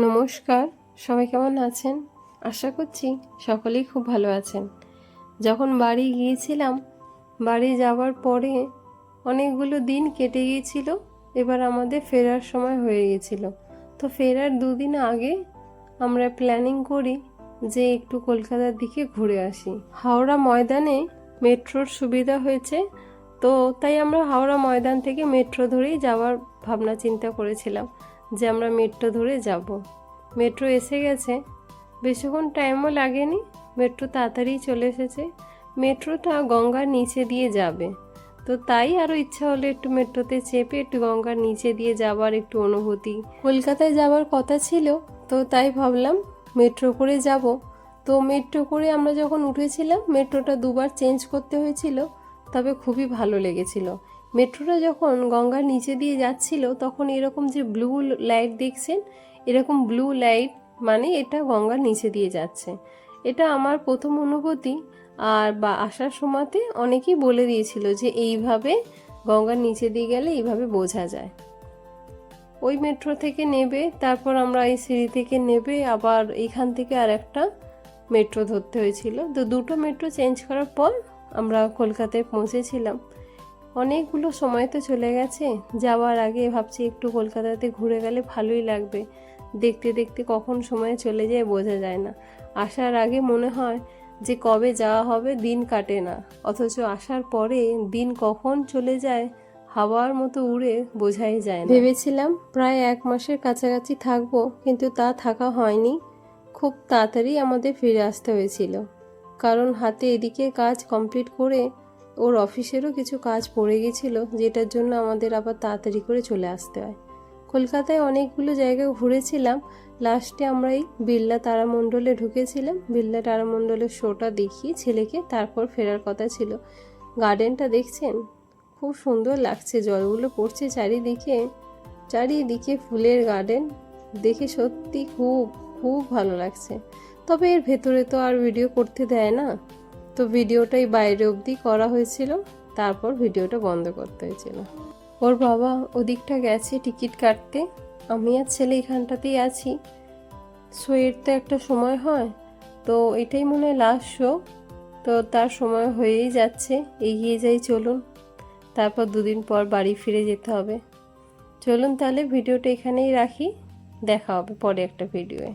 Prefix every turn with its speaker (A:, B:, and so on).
A: নমস্কার, সবাই কেমন আছেন? আশা করছি সকলেই খুব ভালো আছেন। যখন বাড়ি গিয়েছিলাম, বাড়ি যাওয়ার পরে অনেকগুলো দিন কেটে গিয়েছিল। এবার আমাদের ফেরার সময় হয়ে গেছিল। তো ফেরার দুদিন আগে আমরা প্ল্যানিং করি যে একটু কলকাতার দিকে ঘুরে আসি। হাওড়া ময়দানে মেট্রোর সুবিধা হয়েছে, তো তাই আমরা হাওড়া ময়দান থেকে মেট্রো ধরেই যাওয়ার ভাবনা চিন্তা করেছিলাম যে আমরা মেট্রো ধরে যাব। মেট্রো এসে গেছে, বেশিক্ষণ টাইমও লাগেনি, মেট্রো তাড়াতাড়ি চলে এসেছে। মেট্রোটা গঙ্গার নিচে দিয়ে যাবে, তো তাই আরও ইচ্ছা হলো একটু মেট্রোতে চেপে একটু গঙ্গার নিচে দিয়ে যাওয়ার একটু অনুভূতি। কলকাতায় যাওয়ার কথা ছিল, তো তাই ভাবলাম মেট্রো করে যাব। তো মেট্রো করে আমরা যখন উঠেছিলাম, মেট্রোটা দুবার চেঞ্জ করতে হয়েছিল, তবে খুবই ভালো লেগেছিল। মেট্রোটা যখন গঙ্গার নিচে দিয়ে যাচ্ছিল, তখন এরকম যে ব্লু লাইট দেখছেন, এরকম ব্লু লাইট মানে এটা গঙ্গার নিচে দিয়ে যাচ্ছে। এটা আমার প্রথম অনুভূতি। আর আসার সময়তে অনেকেই বলে দিয়েছিল যে এইভাবে গঙ্গার নিচে দিয়ে গেলে এইভাবে বোঝা যায়। ওই মেট্রো থেকে নেবে, তারপর আমরা এই সিঁড়ি থেকে নেবে, আবার এখান থেকে আর একটা মেট্রো ধরতে হয়েছিল। তো দুটো মেট্রো চেঞ্জ করার পর আমরা কলকাতায় পৌঁছেছিলাম। অনেকগুলো সময় তো চলে গেছে। যাওয়ার আগে ভাবছি একটু কলকাতাতে ঘুরে গেলে ভালোই লাগবে। দেখতে দেখতে কখন সময় চলে যায় বোঝা যায় না। আসার আগে মনে হয় যে কবে যাওয়া হবে, দিন কাটে না, অথচ আসার পরে দিন কখন চলে যায় হাওয়ার মতো উড়ে বোঝাই যায় না। ভেবেছিলাম প্রায় 1 মাসের কাছাকাছি থাকবো, কিন্তু তা থাকা হয়নি। খুব তাড়াতাড়ি আমাদের ফিরে আসতে হয়েছিল, কারণ হাতে এদিকে কাজ কমপ্লিট করে ওর অফিসেরও কিছু কাজ পড়ে গেছিল, যেটার জন্য আমাদের আবার তাড়াতাড়ি করে চলে আসতে হয়। কলকাতায় অনেকগুলো জায়গা ঘুরেছিলাম। লাস্টে আমরা এই বিড়লা তারামণ্ডলে ঢুকেছিলাম। বিড়লা তারামণ্ডলের শোটা দেখিয়ে ছেলেকে তারপর ফেরার কথা ছিল। গার্ডেনটা দেখছেন, খুব সুন্দর লাগছে, জলগুলো পড়ছে চারিদিকে, চারিদিকে ফুলের গার্ডেন, দেখে সত্যি খুব খুব ভালো লাগছে। তবে এর ভেতরে তো আর ভিডিও করতে দেয় না, তো ভিডিওটাই বাইরে অবধি করা হয়েছিল, তারপর ভিডিওটা বন্ধ করতে হয়েছিল। ওর বাবা ওদিকটা গেছে টিকিট কাটতে, আমি আর ছেলে এখানটাতেই আছি। শোয়ের তো একটা সময় হয়, তো এটাই মনে হয় লাস্ট শো, তো তার সময় হয়েই যাচ্ছে। এগিয়ে যাই চলুন, তারপর 2 দিন পর বাড়ি ফিরে যেতে হবে। চলুন তাহলে ভিডিওটা এখানেই রাখি, দেখা হবে পরে একটা ভিডিওয়ে।